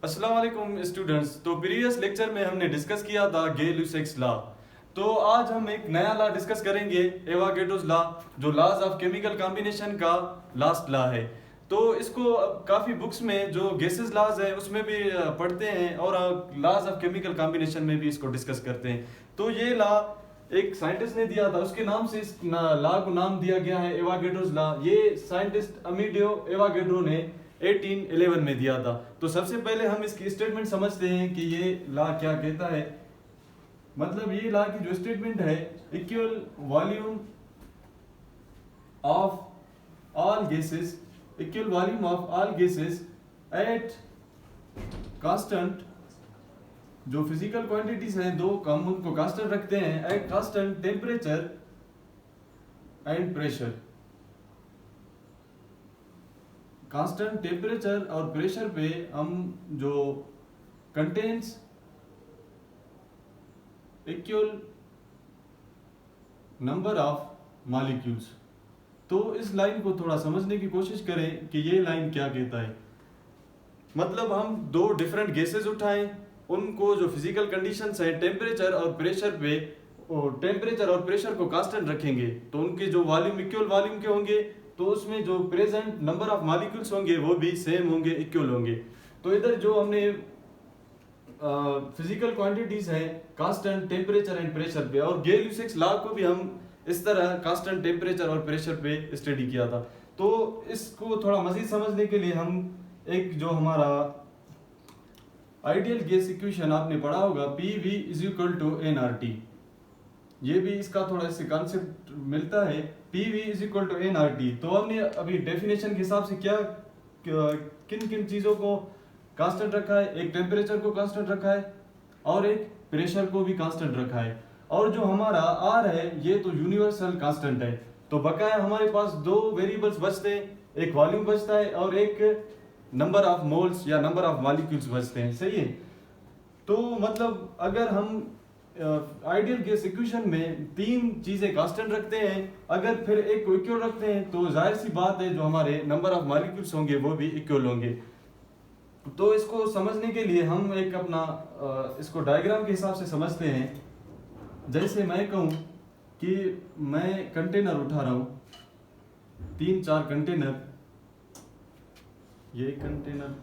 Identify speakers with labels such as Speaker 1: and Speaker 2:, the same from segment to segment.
Speaker 1: अस्सलाम वालेकुम स्टूडेंट्स। तो प्रीवियस लेक्चर में हमने डिस्कस किया था गे-लुसेक्स लॉ। तो आज हम एक नया लॉ डिस्कस करेंगे, एवागेड्रोस लॉ, जो लॉज ऑफ केमिकल कॉम्बिनेशन का लास्ट लॉ है। तो इसको काफ़ी बुक्स में जो गैसेस लॉज है उसमें भी पढ़ते हैं और लॉज ऑफ केमिकल कॉम्बिनेशन में भी इसको डिस्कस करते हैं। तो ये लॉ एक साइंटिस्ट ने दिया था, उसके नाम से इस लॉ को नाम दिया गया है एवागेड्रोस लॉ। ये साइंटिस्ट अमीडियो एवागेड्रो ने 1811 में दिया था। तो सबसे पहले हम इसकी स्टेटमेंट समझते हैं कि ये लॉ क्या कहता है। मतलब ये लॉ की जो स्टेटमेंट है, equal volume of all gases, equal volume of all gases at constant, जो फिजिकल क्वांटिटीज हैं दो, हम उनको कांस्टेंट रखते हैं, at constant temperature and pressure. Constant temperature और प्रेशर पे हम जो contains equal number of molecules. तो इस लाइन को थोड़ा समझने की कोशिश करें कि ये लाइन क्या कहता है। मतलब हम दो डिफरेंट गैसेस उठाएं, उनको जो फिजिकल कंडीशंस है टेम्परेचर और प्रेशर पे, टेम्परेचर और प्रेशर को कांस्टेंट रखेंगे तो उनके जो वॉल्यूम इक्वल वॉल्यूम के होंगे, तो उसमें जो प्रेजेंट नंबर ऑफ मॉलिक्यूल्स होंगे वो भी सेम होंगे, इक्वल होंगे। तो इधर जो हमने फिजिकल क्वांटिटीज है कांस्टेंट टेम्परेचर एंड प्रेशर पे, और गे-लुसेक्स लॉ को भी हम इस तरह कांस्टेंट टेम्परेचर और प्रेशर पे स्टडी किया था। तो इसको थोड़ा मजीद समझने के लिए हम एक जो हमारा आइडियल गैस इक्वेशन आपने पढ़ा होगा, PV is equal to nRT, ये भी इसका थोड़ा इससे कॉन्सेप्ट मिलता है, PV is equal to nRT। तो हमने अभी डेफिनेशन के हिसाब से क्या किन किन चीज़ों को कांस्टेंट रखा है, एक टेम्परेचर को कांस्टेंट रखा है और एक प्रेशर को भी कांस्टेंट रखा है। और जो हमारा R है ये तो यूनिवर्सल कांस्टेंट है। तो बकाया हमारे पास दो वेरिएबल्स बचते हैं, एक वॉल्यूम बचता है और एक नंबर ऑफ मोल्स या नंबर ऑफ मॉलिक्यूल्स बचते हैं, सही है। तो मतलब अगर हम आइडियल गैस इक्वेशन में तीन चीजें कांस्टेंट रखते हैं, अगर फिर एक को इक्वल रखते हैं तो जाहिर सी बात है जो हमारे नंबर ऑफ मॉलिक्यूल्स होंगे वो भी इक्वल होंगे। तो इसको समझने के लिए हम एक अपना इसको डायग्राम के हिसाब से समझते हैं। जैसे मैं कहूँ कि मैं कंटेनर उठा रहा हूँ, 3-4 कंटेनर, ये कंटेनर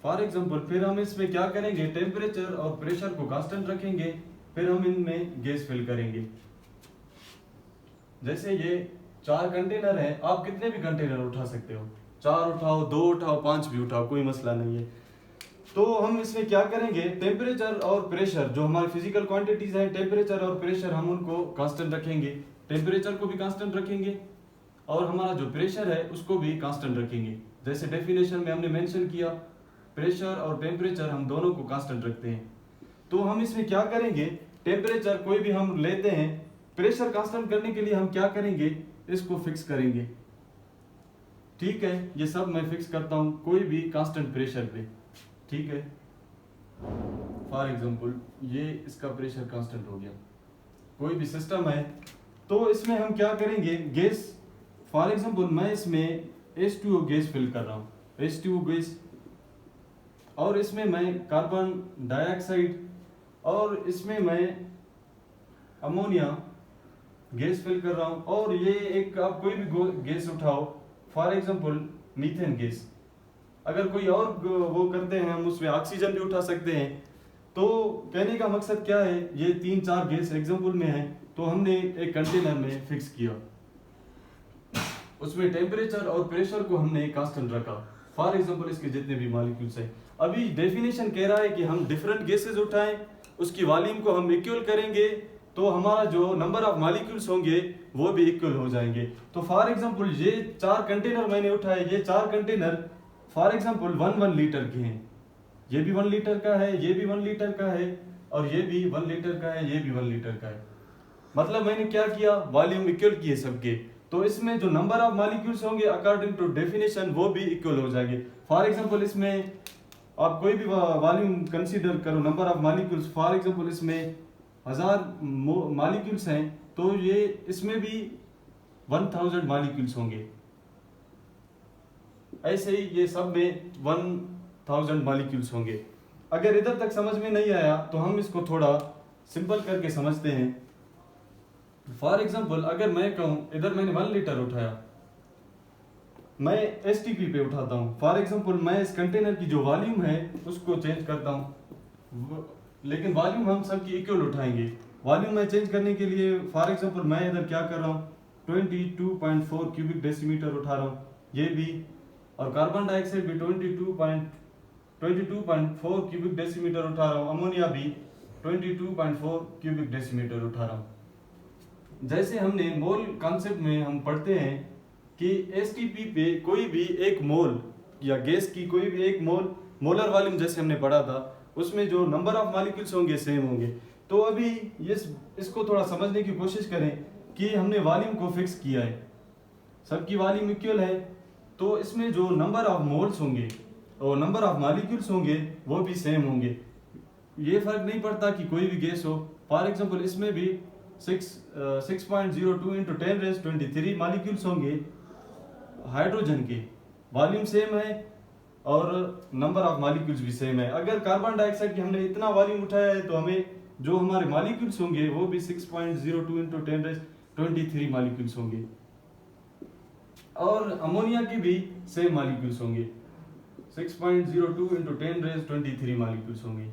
Speaker 1: फॉर एग्जांपल, फिर हम इसमें क्या करेंगे, टेम्परेचर और प्रेशर को कांस्टेंट रखेंगे, फिर हम इनमें गैस फिल करेंगे। जैसे ये 4 कंटेनर हैं, आप कितने भी कंटेनर उठा सकते हो, 4 उठाओ, 2 उठाओ, 5 भी उठाओ, कोई मसला नहीं है। तो हम इसमें क्या करेंगे, टेम्परेचर और प्रेशर जो हमारी फिजिकल क्वांटिटीज हैं, टेम्परेचर और प्रेशर हम उनको कांस्टेंट रखेंगे, टेम्परेचर को भी कांस्टेंट रखेंगे और हमारा जो प्रेशर है उसको भी कांस्टेंट रखेंगे। जैसे डेफिनेशन में हमने मेंशन किया, प्रेशर और टेम्परेचर हम दोनों को कांस्टेंट रखते हैं। तो हम इसमें क्या करेंगे, टेम्परेचर कोई भी हम लेते हैं, प्रेशर कांस्टेंट करने के लिए हम क्या करेंगे, इसको फिक्स करेंगे। ठीक है, ये सब मैं फिक्स करता हूं कोई भी कांस्टेंट प्रेशर पे। ठीक है, फॉर एग्जांपल ये इसका प्रेशर कांस्टेंट हो गया, कोई भी सिस्टम है। तो इसमें हम क्या करेंगे, गैस, फॉर एग्जांपल मैं इसमें H2O गैस फिल कर रहा हूँ, H2O गैस, और इसमें मैं कार्बन डाइऑक्साइड और इसमें मैं अमोनिया गैस फिल कर रहा हूँ। और ये एक, आप कोई भी गैस उठाओ, फॉर एग्जांपल मीथेन गैस, अगर कोई और वो करते हैं हम उसमें ऑक्सीजन भी उठा सकते हैं। तो कहने का मकसद क्या है, ये 3-4 गैस एग्जांपल में है, तो हमने एक कंटेनर में फिक्स किया, उसमें टेम्परेचर और प्रेशर को हमने कांस्टेंट रखा, फॉर एग्जांपल इसके जितने भी मॉलिक्यूल्स हैं। अभी डेफिनेशन कह रहा है कि हम डिफरेंट गैसेस उठाएं, उसकी वॉल्यूम को हम इक्वल करेंगे, तो हमारा जो नंबर ऑफ मॉलिक्यूल्स होंगे वो भी इक्वल हो जाएंगे। तो फॉर एग्जांपल ये 4 कंटेनर मैंने उठाए, ये 4 कंटेनर फॉर एग्जांपल 1 लीटर के हैं, ये भी 1 लीटर का है, ये भी 1 लीटर का है, और ये भी 1 लीटर का है, ये भी 1 लीटर का है। मतलब मैंने क्या किया, वॉल्यूम इक्वल किए सबके, तो इसमें जो नंबर ऑफ मॉलिक्यूल्स होंगे अकॉर्डिंग टू डेफिनेशन वो भी इक्वल हो जाएंगे। फॉर एग्जांपल इसमें आप कोई भी वॉल्यूम कंसीडर करो, number of molecules, for example इसमें 1000 मॉलिक्यूल्स हैं, तो ये इसमें भी 1000 मॉलिक्यूल्स होंगे। ऐसे ही ये सब में 1000 मॉलिक्यूल्स होंगे। अगर इधर तक समझ में नहीं आया तो हम इसको थोड़ा सिंपल करके समझते हैं। फॉर एग्जांपल अगर मैं कहूँ इधर मैंने 1 लीटर उठाया, मैं एसटीपी पे उठाता हूँ। फॉर एग्जांपल मैं इस कंटेनर की जो वॉल्यूम है उसको चेंज करता हूँ, लेकिन वॉल्यूम हम सबकी इक्वल उठाएंगे। वॉल्यूम में चेंज करने के लिए फॉर एग्जांपल मैं इधर क्या कर रहा हूँ, 22.4 क्यूबिक डेसीमीटर उठा रहा हूँ, ये भी, और कार्बन डाइऑक्साइड भी 22.4 क्यूबिक डेसीमीटर उठा रहा हूँ, अमोनिया भी 22.4 क्यूबिक डेसीमीटर उठा रहा हूँ। जैसे हमने मोल कॉन्सेप्ट में हम पढ़ते हैं कि एसटीपी पे कोई भी एक मोल या गैस की कोई भी एक मोलर वॉल्यूम जैसे हमने पढ़ा था, उसमें जो नंबर ऑफ मॉलिक्यूल्स होंगे सेम होंगे। तो अभी इसको थोड़ा समझने की कोशिश करें कि हमने वॉल्यूम को फिक्स किया है, सबकी वॉल्यूम इक्वल है, तो इसमें जो नंबर ऑफ मोल्स होंगे और नंबर ऑफ मॉलिक्यूल्स होंगे वो भी सेम होंगे। ये फर्क नहीं पड़ता कि कोई भी गैस हो। फॉर एग्जांपल इसमें भी 6.02 इंटू 10⁻23 मॉलिक्यूल्स होंगे हाइड्रोजन के, वॉल्यूम सेम है और नंबर ऑफ मॉलिक्यूल्स भी सेम है। अगर कार्बन डाइऑक्साइड की हमने इतना वॉल्यूम उठाया है तो हमें जो हमारे मॉलिक्यूल्स होंगे वो भी 6.02 इंटू 10⁻23 मॉलिक्यूल्स होंगे, और अमोनिया की भी सेम मॉलिक्यूल्स होंगे, 6.02 इंटू 10⁻23 मॉलिक्यूल्स होंगे।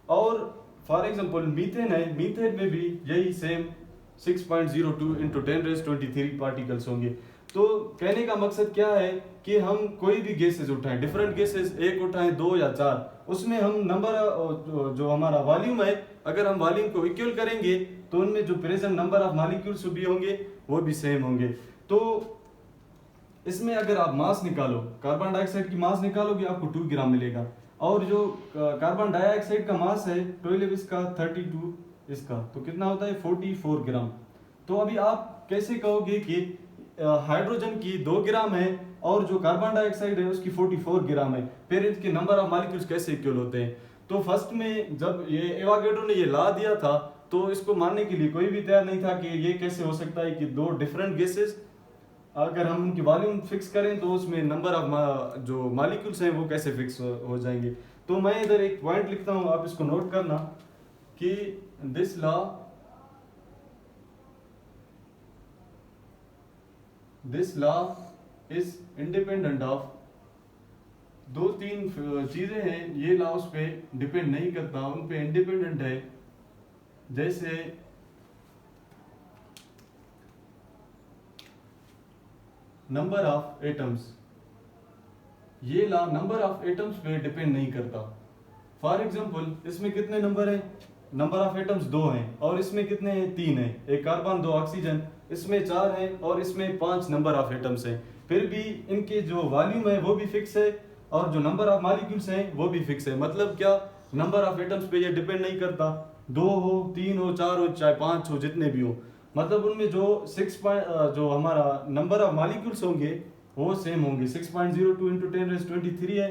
Speaker 1: और फॉर एग्जांपल मीथेन है, मीथेन में भी यही सेम 6.02 इंटू 10⁻23 पार्टिकल्स होंगे। तो कहने का मकसद क्या है कि हम कोई भी गैसेस उठाएं, डिफरेंट गैसेस, एक उठाएं, 2 या 4, उसमें हम नंबर जो हमारा वॉल्यूम है, अगर हम वॉल्यूम को इक्वल करेंगे तो उनमें जो प्रेजेंट नंबर ऑफ मॉलिक्यूल्स भी होंगे वो भी सेम होंगे। तो इसमें अगर आप मास निकालो, कार्बन डाइऑक्साइड की मास निकालोगे आपको 2 ग्राम मिलेगा, और जो कार्बन डाइऑक्साइड का मास है 12 इसका, 32 इसका, तो कितना होता है 44 ग्राम। तो अभी आप कैसे कहोगे कि हाइड्रोजन की 2 ग्राम है और जो कार्बन डाइऑक्साइड है उसकी 44 ग्राम है, फिर इसके नंबर ऑफ मॉलिक्यूल्स कैसे इक्वल होते हैं? तो फर्स्ट में जब ये एवागेड्रो ने ये ला दिया था तो इसको मानने के लिए कोई भी तैयार नहीं था कि ये कैसे हो सकता है कि 2 डिफरेंट गैसेस अगर हम उनकी वॉल्यूम फिक्स करें तो उसमें नंबर ऑफ जो मॉलिक्यूल्स हैं वो कैसे फिक्स हो जाएंगे। तो मैं इधर एक पॉइंट लिखता हूं, आप इसको नोट करना कि this law is independent of, 2-3 चीजें हैं, ये लॉ उस पे डिपेंड नहीं करता, उन पे इंडिपेंडेंट है। जैसे नंबर ऑफ एटम्स, ये लॉ नंबर ऑफ एटम्स पे डिपेंड नहीं करता। फॉर एग्जांपल इसमें कितने नंबर हैं, नंबर ऑफ एटम्स 2 हैं, और इसमें कितने हैं 3 हैं, एक कार्बन 2 ऑक्सीजन, इसमें 4 हैं और इसमें 5 नंबर ऑफ एटम्स हैं, फिर भी इनके जो वॉल्यूम है वो भी फिक्स है और जो नंबर ऑफ मॉलिक्यूल्स हैं वो भी फिक्स है। मतलब क्या, नंबर ऑफ एटम्स पे ये डिपेंड नहीं करता, 2 हो, 3 हो, 4 हो, चाहे 5 हो, जितने भी हो, मतलब उनमें जो जो हमारा नंबर ऑफ मॉलिक्यूल्स होंगे वो सेम होंगे। 6.02 इंटू 10⁻23 है,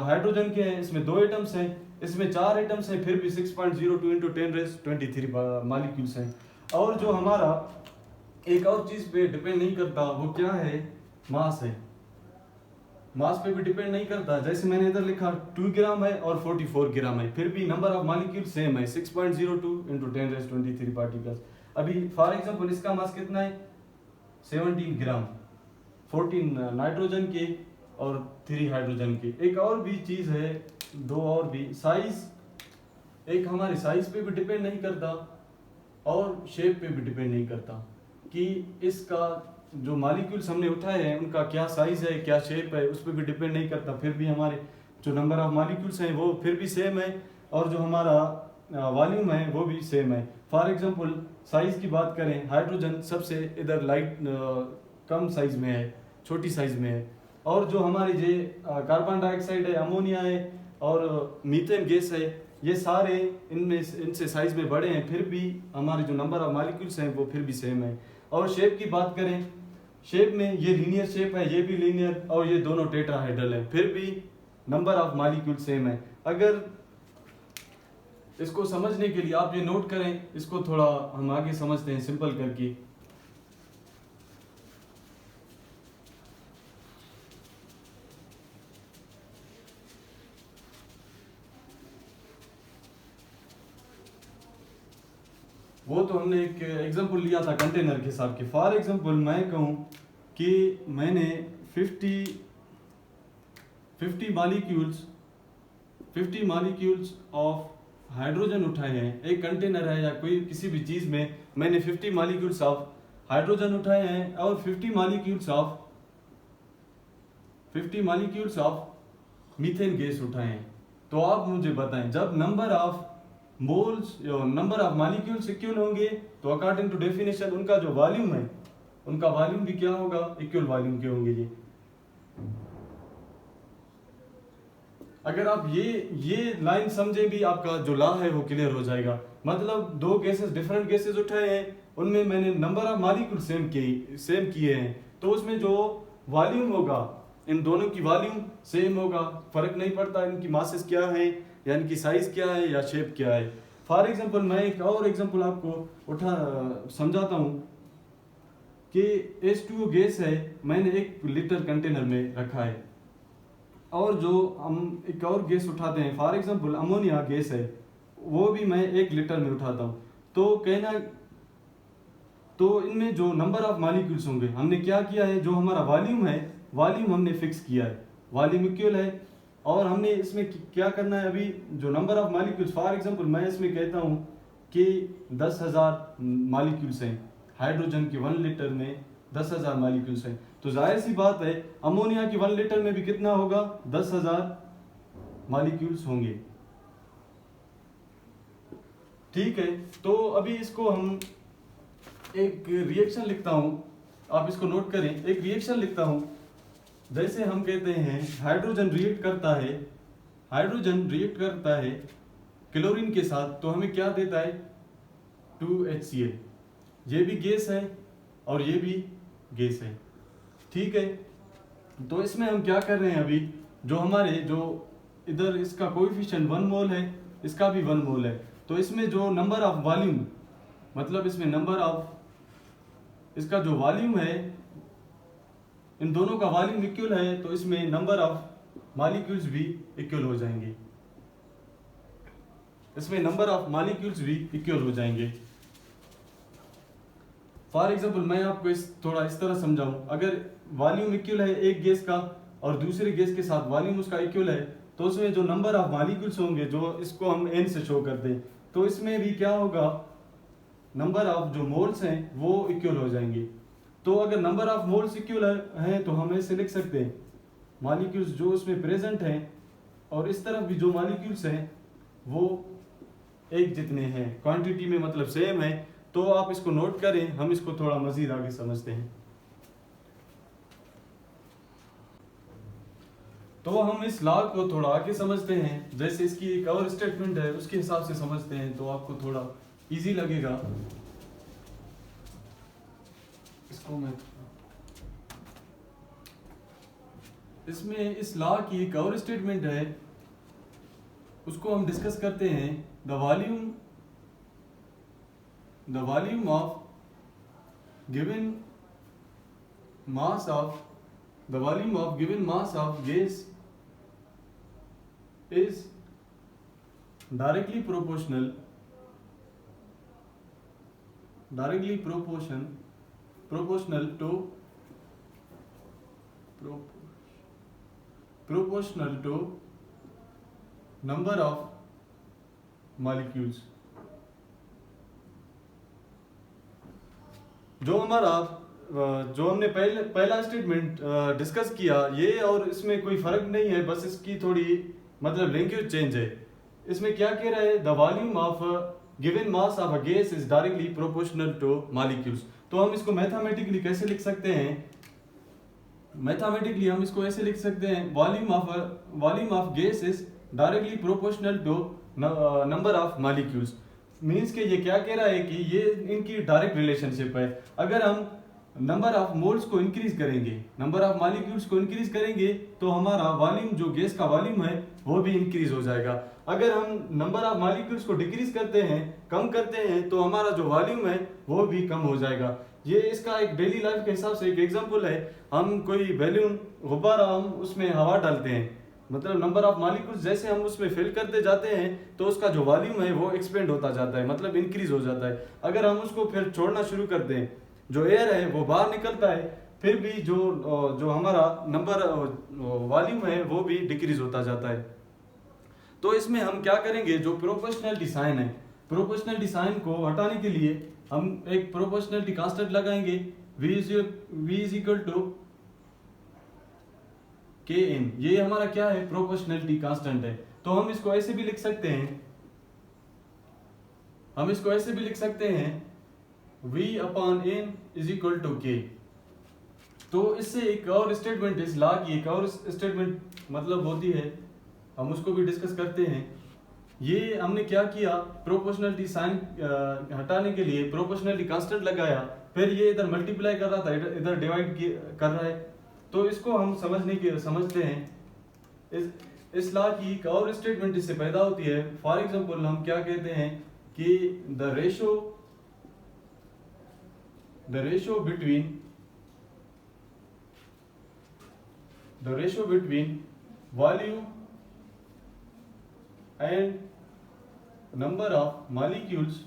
Speaker 1: हाइड्रोजन के हैं, इसमें 2 एटम्स हैं, इसमें 4 एटम्स हैं, फिर भी 6.02 इंटू 10⁻23 मॉलिक्यूल्स हैं। और जो हमारा एक और चीज पे डिपेंड नहीं करता वो क्या है, मास है, मास पे भी डिपेंड नहीं करता। जैसे मैंने इधर लिखा 2 ग्राम है और 44 ग्राम है, फिर भी नंबर ऑफ मॉलिक्यूल सेम है, 6.02 इंटू 10⁻23 पार्टिकल्स। अभी फॉर एग्जांपल इसका मास कितना है 17 ग्राम, 14 नाइट्रोजन के और 3 हाइड्रोजन के। एक और भी चीज है, 2 और भी, साइज, एक हमारी साइज पे भी डिपेंड नहीं करता और शेप पे भी डिपेंड नहीं करता कि इसका जो मॉलिक्यूल्स हमने उठाए हैं उनका क्या साइज है, क्या शेप है, उस पर भी डिपेंड नहीं करता, फिर भी हमारे जो नंबर ऑफ मॉलिक्यूल्स हैं वो फिर भी सेम है और जो हमारा वॉल्यूम है वो भी सेम है। फॉर एग्जांपल साइज की बात करें, हाइड्रोजन सबसे इधर लाइट कम साइज में है, छोटी साइज में है, और जो हमारी जे कार्बन डाइऑक्साइड है, अमोनिया है और मीथेन गैस है, ये सारे इनसे साइज में बड़े हैं, फिर भी हमारे जो नंबर ऑफ मॉलिक्यूल्स हैं वो फिर भी सेम है। और शेप की बात करें, शेप में ये लीनियर शेप है, ये भी लीनियर, और ये दोनों टेट्राहेड्रल है, फिर भी नंबर ऑफ मॉलिक्यूल सेम है। अगर इसको समझने के लिए आप ये नोट करें, इसको थोड़ा हम आगे समझते हैं सिंपल करके। वो तो हमने एक एग्जांपल लिया था कंटेनर के हिसाब के। फॉर एग्जांपल मैं कहूँ कि मैंने 50 मॉलिक्यूल्स ऑफ हाइड्रोजन उठाए हैं। एक कंटेनर है या कोई किसी भी चीज़ में मैंने 50 मॉलिक्यूल्स ऑफ हाइड्रोजन उठाए हैं और 50 मॉलिक्यूल्स ऑफ मीथेन गैस उठाए हैं। तो आप मुझे बताएं, जब number of moles number of molecules equal होंगे तो अकॉर्डिंग टू डेफिनेशन उनका जो वॉल्यूम है, उनका वॉल्यूम भी क्या होगा, इक्वल वॉल्यूम के होंगे। ये अगर आप ये लाइन समझे भी आपका जो लॉ है वो क्लियर हो जाएगा। मतलब दो गैसेस, डिफरेंट गैसेस उठाए हैं, उनमें मैंने नंबर ऑफ मॉलिक्यूल सेम किए हैं, तो उसमें जो वॉल्यूम होगा इन दोनों की वॉल्यूम सेम होगा, फर्क नहीं पड़ता इनकी मासेस क्या है या इनकी साइज क्या है या शेप क्या है। फॉर एग्जांपल मैं एक और एग्जांपल आपको समझाता हूँ कि H2O गैस है, मैंने 1 लीटर कंटेनर में रखा है, और जो हम एक और गैस उठाते हैं फॉर एग्जांपल अमोनिया गैस है, वो भी मैं 1 लीटर में उठाता हूँ। तो इनमें जो नंबर ऑफ मॉलिक्यूल्स होंगे, हमने क्या किया है, जो हमारा वॉल्यूम है, वॉल्यूम हमने फिक्स किया है, वॉल्यूम इक्वल है। और हमने इसमें क्या करना है, अभी जो number of molecules, for example मैं इसमें कहता हूँ कि 10,000 मॉलिक्यूल्स हैं, हाइड्रोजन के 1 लीटर में 10,000 मॉलिक्यूल्स हैं, तो जाहिर सी बात है अमोनिया की 1 लीटर में भी कितना होगा, 10,000 मॉलिक्यूल्स होंगे। ठीक है, तो अभी इसको हम एक रिएक्शन लिखता हूं, आप इसको नोट करें। एक रिएक्शन लिखता हूं, जैसे हम कहते हैं हाइड्रोजन रिएक्ट करता है क्लोरीन के साथ, तो हमें क्या देता है, 2HCl। ये भी गैस है और ये भी गैस है। ठीक है, तो इसमें हम क्या कर रहे हैं, अभी जो हमारे जो इधर इसका कोएफिशिएंट 1 मोल है, इसका भी 1 मोल है, तो इसमें जो नंबर ऑफ वॉल्यूम, मतलब इसमें नंबर ऑफ, इसका जो वॉल्यूम है, इन दोनों का वॉल्यूम इक्वल है, तो इसमें नंबर ऑफ मॉलिक्यूल्स भी इक्वल हो जाएंगे, इसमें नंबर ऑफ मॉलिक्यूल्स भी इक्वल हो जाएंगे। फॉर एग्जांपल मैं आपको थोड़ा इस तरह समझाऊं, अगर वॉल्यूम इक्वल है एक गैस का और दूसरे गैस के साथ वॉल्यूम उसका इक्वल है, तो उसमें जो नंबर ऑफ मॉलिक्यूल्स होंगे, जो इसको हम n से शो करते हैं, तो इसमें भी क्या होगा, नंबर ऑफ जो मोल्स हैं वो इक्वल हो जाएंगे। तो अगर नंबर ऑफ मोल्स इक्वल है तो हम ऐसे लिख सकते हैं, मॉलिक्यूल्स जो उसमें प्रेजेंट हैं और इस तरफ भी जो मॉलिक्यूल्स हैं वो एक जितने हैं, क्वांटिटी में मतलब सेम है। तो आप इसको नोट करें, हम इसको थोड़ा मजीद आगे समझते हैं। तो हम इस लॉ को थोड़ा आगे समझते हैं, जैसे इसकी एक और स्टेटमेंट है उसके हिसाब से समझते हैं, तो आपको थोड़ा इजी लगेगा। इसको मैं इसमें इस लॉ की एक और स्टेटमेंट है, उसको हम डिस्कस करते हैं। The volume of given mass of gas is directly proportional to number of molecules। जो हमने पहला स्टेटमेंट डिस्कस किया, ये और इसमें कोई फर्क नहीं है, बस इसकी थोड़ी मतलब लैंग्वेज चेंज है। इसमें क्या कह रहा है, the volume of given mass of a gas is directly proportional two molecules. तो हम इसको मैथमेटिकली कैसे लिख सकते हैं, मैथमेटिकली हम इसको ऐसे लिख सकते हैं, volume of gas is directly proportional to number of molecules. Means के ये क्या कह रहा है कि ये इनकी डायरेक्ट रिलेशनशिप है। अगर हम नंबर ऑफ मोल्स को इंक्रीज करेंगे, नंबर ऑफ मॉलिक्यूल्स को इंक्रीज करेंगे, तो हमारा वॉल्यूम, जो गैस का वॉल्यूम है, वो भी इंक्रीज हो जाएगा। अगर हम नंबर ऑफ मॉलिक्यूल्स को डिक्रीज करते हैं, कम करते हैं, तो हमारा जो वॉल्यूम है वो भी कम हो जाएगा। ये इसका एक डेली लाइफ के हिसाब से एक एग्जांपल है। हम कोई बैलून, गुब्बारा, हम उसमें हवा डालते हैं, मतलब नंबर ऑफ मॉलिक्यूल्स जैसे हम उसमें फिल करते जाते हैं तो उसका जो वॉल्यूम है वो एक्सपेंड होता जाता है, मतलब इंक्रीज हो जाता है। अगर हम उसको फिर छोड़ना शुरू कर दें, जो एयर है वो बाहर निकलता है, फिर भी जो हमारा नंबर वॉल्यूम है वो भी डिक्रीज होता जाता है। तो इसमें हम क्या करेंगे, जो प्रोपोर्शनैलिटी साइन है, प्रोपोर्शनैलिटी साइन को हटाने के लिए हम एक प्रोपोर्शनैलिटी कांस्टेंट लगाएंगे, v इज इक्वल टू के एन। ये हमारा क्या है, प्रोपोर्शनैलिटी कांस्टेंट है। तो हम इसको ऐसे भी लिख सकते हैं, v upon N is equal to K. तो इससे एक और स्टेटमेंट, इस लॉ की एक और स्टेटमेंट मतलब होती है, हम उसको भी डिस्कस करते हैं। ये हमने क्या किया, प्रोपोर्शनैलिटी साइन हटाने के लिए प्रोपोर्शनैलिटी कांस्टेंट लगाया, फिर ये इधर मल्टीप्लाई कर रहा था, इधर डिवाइड कर रहा है। तो इसको हम समझते हैं। इस लॉ की एक और स्टेटमेंट इससे पैदा होती है। फॉर एग्जांपल हम क्या कहते हैं कि the ratio between volume and number of molecules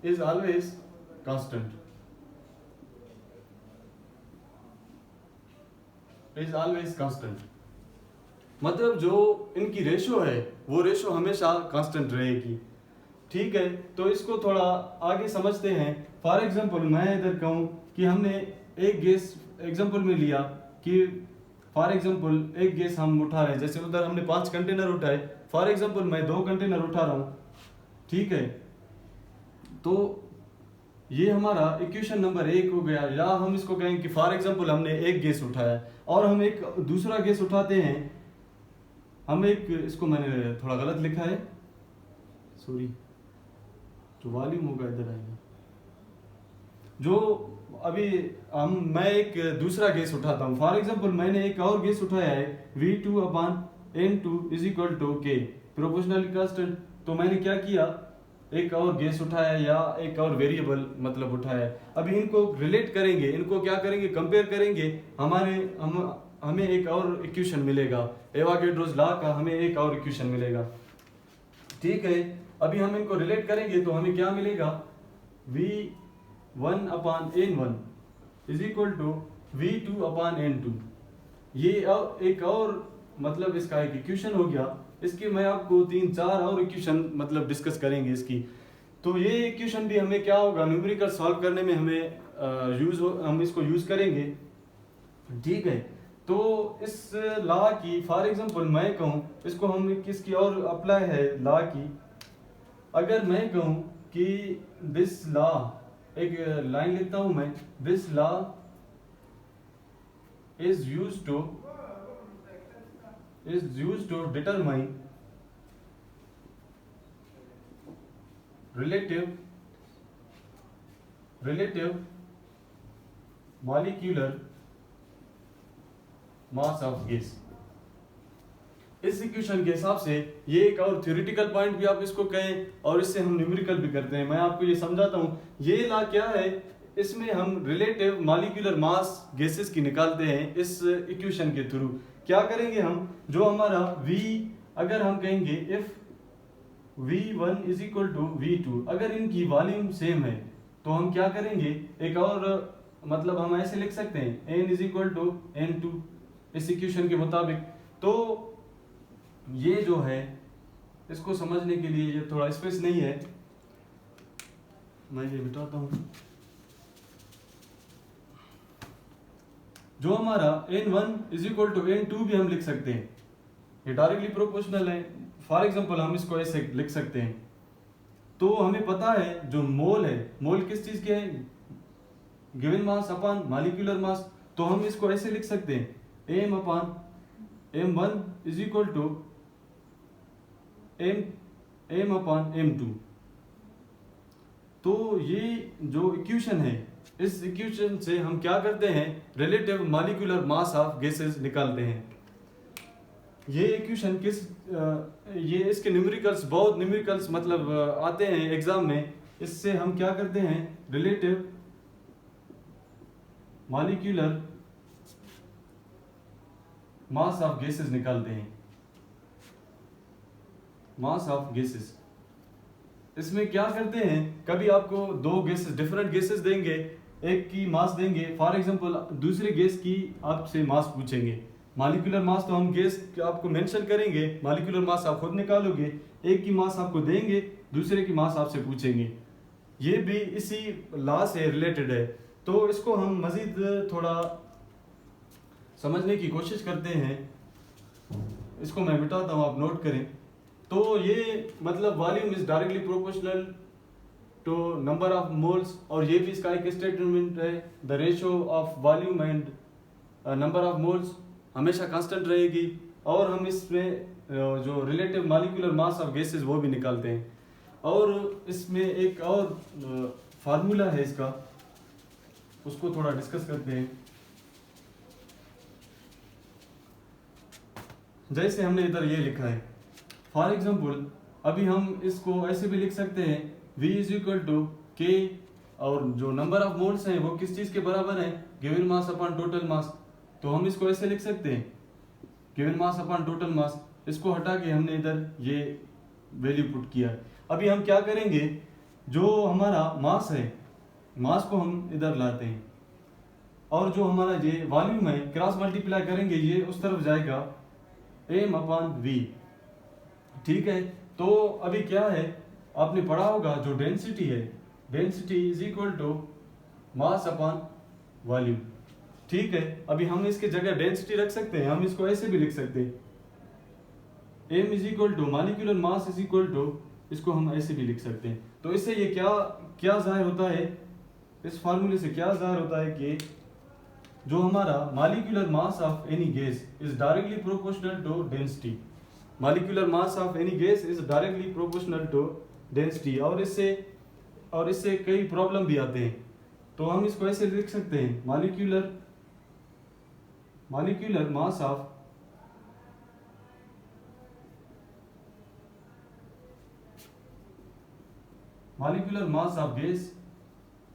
Speaker 1: is always constant. मतलब जो इनकी रेशो है वो रेशो हमेशा कांस्टेंट रहेगी। ठीक है, तो इसको थोड़ा आगे समझते हैं। फॉर एग्जांपल मैं इधर कहूँ कि हमने एक गैस एग्जांपल में लिया कि फॉर एग्जांपल एक गैस हम उठा रहे हैं, जैसे उधर हमने 5 कंटेनर उठाए, फॉर एग्जांपल मैं 2 कंटेनर उठा रहा हूँ। ठीक है, तो ये हमारा इक्वेशन नंबर 1 हो गया। या हम इसको कहें कि फॉर एग्जांपल हमने एक गैस उठाया और हम एक दूसरा गैस उठाते हैं। इसको मैंने थोड़ा गलत लिखा है, सॉरी, जो वॉल्यूम होगा इधर आएगा। जो अभी मैं एक दूसरा गैस उठाता हूँ, फॉर एग्जांपल मैंने एक और गैस उठाया है, V2 upon N2 is equal to K, proportionality constant. तो मैंने क्या किया, एक और गैस उठाया या एक और वेरिएबल मतलब उठाया। अभी इनको रिलेट करेंगे, इनको क्या करेंगे, कंपेयर करेंगे, हमें एक और इक्वेशन मिलेगा, एवोगैड्रोस लॉ का हमें एक और इक्वेशन मिलेगा। ठीक है, अभी हम इनको रिलेट करेंगे तो हमें क्या मिलेगा, V1 upon N1 is equal to V2 upon N2। ये एक और मतलब इसका एक इक्वेशन हो गया। इसकी मैं आपको 3-4 और इक्वेशन मतलब डिस्कस करेंगे इसकी। तो ये इक्वेशन भी हमें क्या होगा, न्यूमेरिकल सॉल्व करने में हमें हम इसको यूज करेंगे। ठीक है, तो इस लॉ की फॉर एग्जांपल मैं कहूँ, इसको हम किसकी और अप्लाई है लॉ की। अगर मैं कहूँ कि दिस लॉ, एक लाइन लिखता हूं मैं, this law is used to determine relative molecular mass of gas। इस इक्वेशन के हिसाब से ये एक और थ्योरेटिकल पॉइंट भी आप इसको कहें, और इससे हम न्यूमेरिकल भी करते हैं। मैं आपको ये समझाता हूँ। ये लॉ क्या है, इसमें हम रिलेटिव मॉलिक्यूलर मास गैसेस की निकालते हैं इस इक्वेशन के थ्रू। क्या करेंगे हम, जो हमारा V, अगर हम कहेंगे if V1 is equal to V2, अगर इनकी वॉल्यूम सेम है तो हम क्या करेंगे, एक और मतलब हम ऐसे लिख सकते हैं N is equal to N2 इस इक्वेशन के मुताबिक। तो ये जो है, इसको समझने के लिए ये थोड़ा स्पेस नहीं है, मैं ये मिटाता हूं। जो हमारा N1 is equal to N2 भी हम लिख सकते हैं, ये डायरेक्टली प्रोपोर्शनल है। फॉर एग्जांपल हम इसको ऐसे लिख सकते हैं। तो हमें पता है जो मोल है, मोल किस चीज के है, given mass upon molecular mass. तो हम इसको ऐसे लिख सकते हैं M upon M1 is equal to M upon M2। तो ये जो इक्वेशन है, इस इक्वेशन से हम क्या करते हैं, relative molecular mass of gases निकालते हैं। ये इक्वेशन ये इसके न्यूमेरिकल्स मतलब आते हैं एग्जाम में। इससे हम क्या करते हैं, relative molecular mass of gases निकालते हैं, मास ऑफ गैसेस। इसमें क्या करते हैं, कभी आपको दो गैसेस, डिफरेंट गैसेस देंगे, एक की मास देंगे, फॉर एग्जांपल दूसरे गैस की आपसे मास पूछेंगे। मॉलिक्यूलर मास तो हम गैस आपको मेंशन करेंगे, मॉलिक्यूलर मास आप खुद निकालोगे, एक की मास आपको देंगे, दूसरे की मास आपसे पूछेंगे। ये भी इसी लॉ से रिलेटेड है। तो इसको हम मजीद थोड़ा समझने की कोशिश करते हैं। इसको मैं मिटाता हूँ, आप नोट करें। तो ये मतलब volume is directly proportional to number of moles, और ये भी इसका एक स्टेटमेंट है, the ratio of volume and number of moles हमेशा कांस्टेंट रहेगी। और हम इसमें जो relative molecular mass of gases वो भी निकालते हैं। और इसमें एक और फार्मूला है इसका, उसको थोड़ा डिस्कस करते हैं। जैसे हमने इधर ये लिखा है, फॉर एग्जाम्पल अभी हम इसको ऐसे भी लिख सकते हैं, V इज इक्वल टू के, और जो नंबर ऑफ मोल्स हैं वो किस चीज के बराबर है, given mass upon total mass. तो हम इसको ऐसे लिख सकते हैं, given mass upon total mass. इसको हटा के हमने इधर ये वैल्यू पुट किया है। अभी हम क्या करेंगे, जो हमारा मास है, मास को हम इधर लाते हैं, और जो हमारा ये वॉल्यूम है क्रॉस मल्टीप्लाई करेंगे, ये उस तरफ जाएगा, m अपॉन v। ठीक है। तो अभी क्या है, आपने पढ़ा होगा जो डेंसिटी है, density is equal to mass upon volume. ठीक है। अभी हम इसके जगह डेंसिटी रख सकते हैं, हम इसको ऐसे भी लिख सकते हैं, m is equal to molecular mass is equal to, इसको हम ऐसे भी लिख सकते हैं। तो इससे ये क्या क्या जाहिर होता है, इस फार्मूले से क्या जाहिर होता है कि जो हमारा molecular mass of any gas is directly proportional to density, molecular mass of any gas is directly proportional to density. और इससे कई प्रॉब्लम भी आते हैं। तो हम इसको ऐसे लिख सकते हैं, molecular mass of gas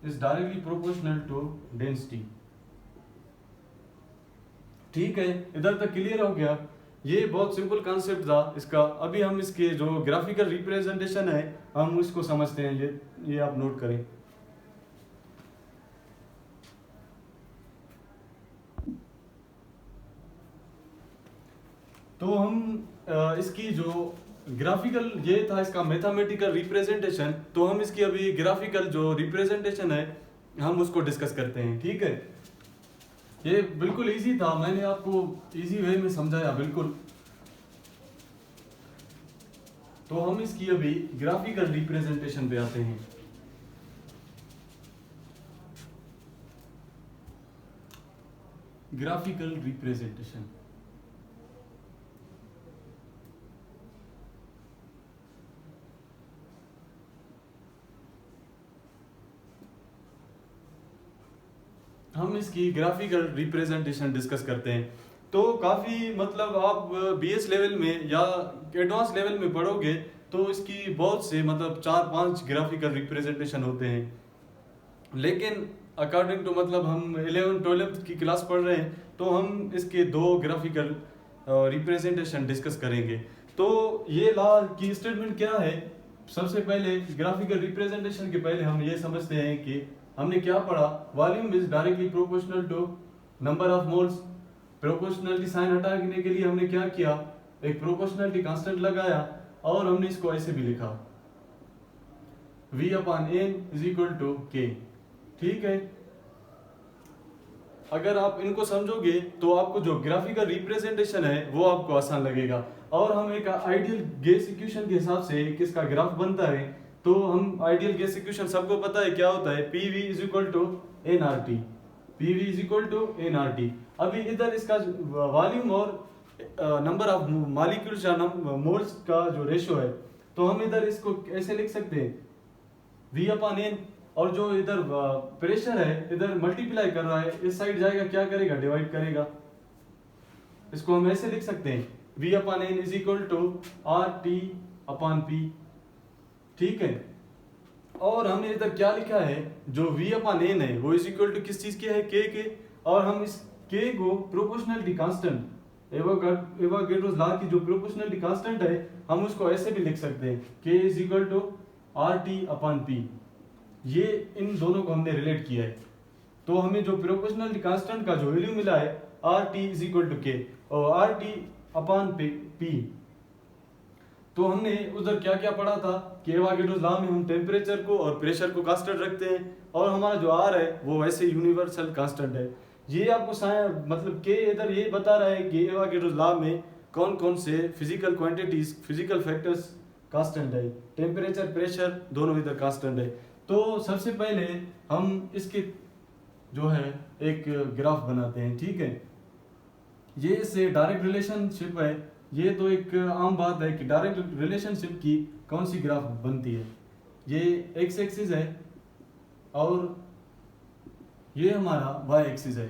Speaker 1: is directly proportional to density. ठीक है, इधर तक क्लियर हो गया। ये बहुत सिंपल कॉन्सेप्ट था इसका। अभी हम इसके जो ग्राफिकल रिप्रेजेंटेशन है हम उसको समझते हैं। ये आप नोट करें। तो हम इसकी जो ग्राफिकल, ये था इसका मैथमेटिकल रिप्रेजेंटेशन। तो हम इसकी अभी ग्राफिकल जो रिप्रेजेंटेशन है हम उसको डिस्कस करते हैं। ठीक है, ये बिल्कुल इजी था, मैंने आपको इजी वे में समझाया बिल्कुल। तो हम इसकी अभी ग्राफिकल रिप्रेजेंटेशन पे आते हैं। ग्राफिकल रिप्रेजेंटेशन, हम इसकी ग्राफिकल रिप्रेजेंटेशन डिस्कस करते हैं। तो काफ़ी मतलब आप BS लेवल में या एडवांस लेवल में पढ़ोगे तो इसकी बहुत से मतलब 4-5 ग्राफिकल रिप्रेजेंटेशन होते हैं। लेकिन अकॉर्डिंग टू मतलब हम 11th-12th की क्लास पढ़ रहे हैं तो हम इसके 2 ग्राफिकल रिप्रेजेंटेशन डिस्कस करेंगे। तो ये लॉ की स्टेटमेंट क्या है, सबसे पहले ग्राफिकल रिप्रेजेंटेशन के पहले हम ये समझते हैं कि हमने क्या पढ़ा, volume is directly proportional to number of moles. Proportionality sign हटाने के लिए हमने क्या किया, एक प्रोपोर्शनलिटी कांस्टेंट लगाया और हमने इसको ऐसे भी लिखा, V upon N is equal to K। ठीक है, अगर आप इनको समझोगे तो आपको जो ग्राफिकल रिप्रेजेंटेशन है वो आपको आसान लगेगा। और हम एक आइडियल गैस इक्वेशन के हिसाब से किसका ग्राफ बनता है, तो हम आइडियल गैस इक्वेशन सबको पता है क्या होता है, PV is equal to nRT। PV is equal to nRT। अभी इधर इसका वॉल्यूम और नंबर ऑफ मॉलिक्यूल्स या मोल्स का जो रेशियो है, तो हम इधर इसको ऐसे लिख सकते हैं, V अपॉन N, और जो इधर प्रेशर है इधर मल्टीप्लाई कर रहा है, इस साइड जाएगा क्या करेगा, डिवाइड करेगा। इसको हम ऐसे लिख सकते हैं, V upon N is equal to RT upon P। ठीक है, और हमने इधर क्या लिखा है, जो V अपॉन N है वो इज इक्वल टू किस चीज के है, K के। और हम इस K को प्रोपोर्शनलिटी कांस्टेंट एवोगैड्रोस लॉ की जो प्रोपोर्शनलिटी कांस्टेंट है हम उसको ऐसे भी लिख सकते हैं K is equal to RT/P। ये इन दोनों को हमने रिलेट किया है, तो हमें जो प्रोपोर्शनलिटी कांस्टेंट का जो वैल्यू मिला है RT is equal to K और RT/P। तो हमने उधर क्या क्या पढ़ा था कि एवोगैड्रोस लॉ में हम टेम्परेचर को और प्रेशर को कांस्टेंट रखते हैं और हमारा जो R है वो वैसे यूनिवर्सल कांस्टेंट है। ये आपको मतलब के इधर ये बता रहा है कि एवोगैड्रोस लॉ में कौन कौन से physical quantities physical factors constant है, टेम्परेचर प्रेशर दोनों इधर कांस्टेंट है। तो सबसे पहले हम इसके जो है एक ग्राफ बनाते हैं, ठीक है। ये इससे डायरेक्ट रिलेशनशिप है, ये तो एक आम बात है कि डायरेक्ट रिलेशनशिप की कौन सी ग्राफ बनती है। ये एक्स एक्सिस है और ये हमारा वाई एक्सिस है।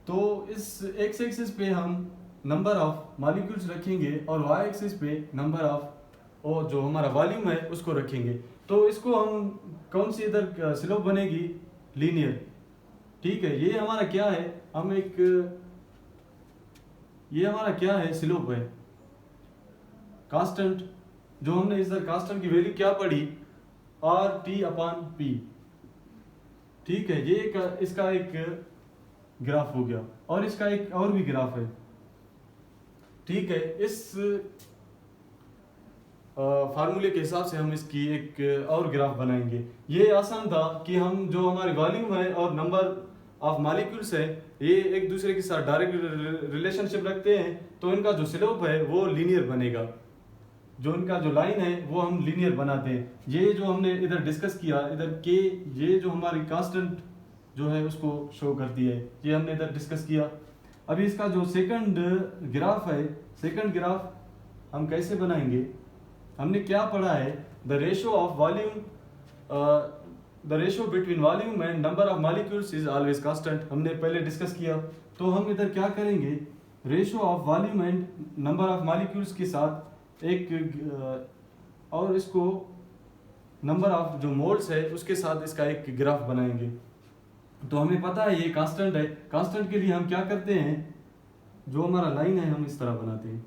Speaker 1: तो इस एक्स एक्सिस पे हम नंबर ऑफ मॉलिक्यूल्स रखेंगे और वाई एक्सिस पे नंबर ऑफ और जो हमारा वॉल्यूम है उसको रखेंगे। तो इसको हम कौन सी इधर स्लोप बनेगी, लीनियर, ठीक है। ये हमारा क्या है, हम एक ये हमारा क्या है, स्लोप है, कांस्टेंट। जो हमने इधर कांस्टेंट की वैल्यू क्या पढ़ी, RT/P, ठीक है। ये इसका एक ग्राफ हो गया और इसका एक और भी ग्राफ है, ठीक है। इस फार्मूले के हिसाब से हम इसकी एक और ग्राफ बनाएंगे। ये आसान था कि हम जो हमारी वॉल्यूम है और नंबर ऑफ मॉलिक्यूल्स है ये एक दूसरे के साथ डायरेक्ट रिलेशनशिप रखते हैं, तो इनका जो स्लोप है वो लीनियर बनेगा। जो इनका जो लाइन है वो हम लीनियर बनाते हैं। ये जो हमने इधर डिस्कस किया, इधर के ये जो हमारी कांस्टेंट जो है उसको शो करती है, ये हमने इधर डिस्कस किया। अभी इसका जो सेकंड ग्राफ है, सेकंड ग्राफ हम कैसे बनाएंगे, हमने क्या पढ़ा है, the ratio of volume the ratio between volume and number of molecules is always constant, हमने पहले डिस्कस किया। तो हम इधर क्या करेंगे, ratio of volume and number of molecules के साथ एक और इसको नंबर ऑफ जो मोल्स है उसके साथ इसका एक ग्राफ बनाएंगे। तो हमें पता है ये कांस्टेंट है, कांस्टेंट के लिए हम क्या करते हैं, जो हमारा लाइन है हम इस तरह बनाते हैं।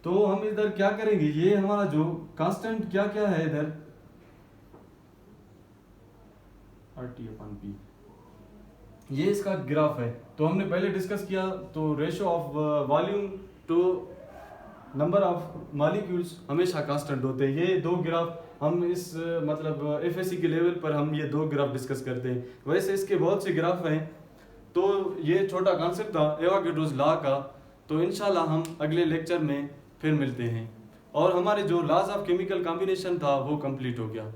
Speaker 1: तो हम इधर क्या करेंगे, ये हमारा जो कांस्टेंट क्या क्या है इधर RT/P, ये इसका ग्राफ है। तो हमने पहले डिस्कस किया, तो ratio of volume to number of molecules हमेशा कांस्टेंट होते हैं। ये दो ग्राफ हम इस मतलब एफएससी के लेवल पर हम ये दो ग्राफ डिस्कस करते हैं। वैसे इसके बहुत से ग्राफ हैं, तो ये छोटा कॉन्सेप्ट था एवोगैड्रोस लॉ का। तो इंशाल्लाह हम अगले लेक्चर में फिर मिलते हैं और हमारे जो लॉज ऑफ केमिकल कॉम्बिनेशन था वो कंप्लीट हो गया।